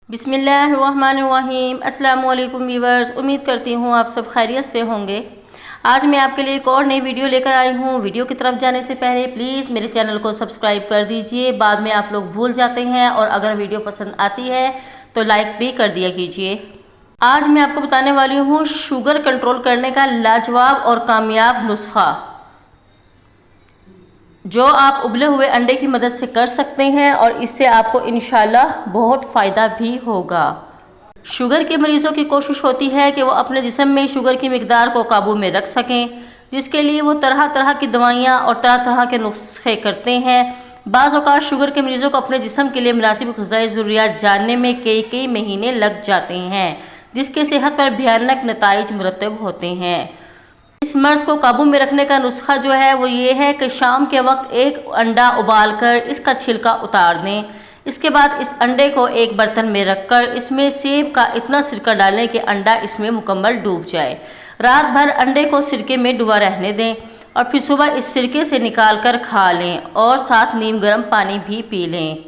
बिस्मिल्लाहिर्रहमानिर्रहीम। अस्सलाम वालेकुम व्यूअर्स, उम्मीद करती हूँ आप सब खैरियत से होंगे। आज मैं आपके लिए एक और नई वीडियो लेकर आई हूँ। वीडियो की तरफ जाने से पहले प्लीज़ मेरे चैनल को सब्सक्राइब कर दीजिए। बाद में आप लोग भूल जाते हैं, और अगर वीडियो पसंद आती है तो लाइक भी कर दिया कीजिए। आज मैं आपको बताने वाली हूँ शुगर कंट्रोल करने का लाजवाब और कामयाब नुस्खा, जो आप उबले हुए अंडे की मदद से कर सकते हैं, और इससे आपको इंशाल्लाह बहुत फ़ायदा भी होगा। शुगर के मरीज़ों की कोशिश होती है कि वो अपने जिस्म में शुगर की मिकदार को काबू में रख सकें, जिसके लिए वो तरह तरह की दवाइयाँ और तरह तरह के नुस्खे करते हैं। बाज़ औक़ात शुगर के मरीज़ों को अपने जिस्म के लिए मुनासिब ग़िज़ाई ज़रूरियात जानने में कई कई महीने लग जाते हैं, जिसके सेहत पर भयानक नताइज मुरतब होते हैं। इस मर्ज़ को काबू में रखने का नुस्खा जो है वो ये है कि शाम के वक्त एक अंडा उबालकर इसका छिलका उतार दें। इसके बाद इस अंडे को एक बर्तन में रखकर इसमें सेब का इतना सिरका डालें कि अंडा इसमें मुकम्मल डूब जाए। रात भर अंडे को सिरके में डुबा रहने दें, और फिर सुबह इस सिरके से निकाल कर खा लें, और साथ नीम गर्म पानी भी पी लें।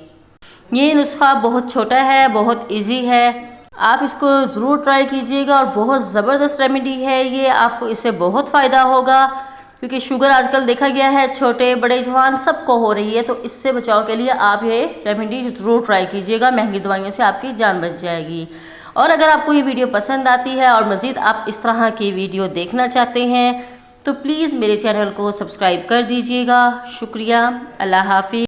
ये नुस्खा बहुत छोटा है, बहुत ईजी है, आप इसको ज़रूर ट्राई कीजिएगा, और बहुत ज़बरदस्त रेमेडी है ये। आपको इससे बहुत फ़ायदा होगा, क्योंकि शुगर आजकल देखा गया है छोटे बड़े जवान सबको हो रही है। तो इससे बचाव के लिए आप ये रेमेडी ज़रूर ट्राई कीजिएगा। महंगी दवाइयों से आपकी जान बच जाएगी। और अगर आपको ये वीडियो पसंद आती है और मज़ीद आप इस तरह की वीडियो देखना चाहते हैं तो प्लीज़ मेरे चैनल को सब्सक्राइब कर दीजिएगा। शुक्रिया। अल्लाह हाफ़िज़।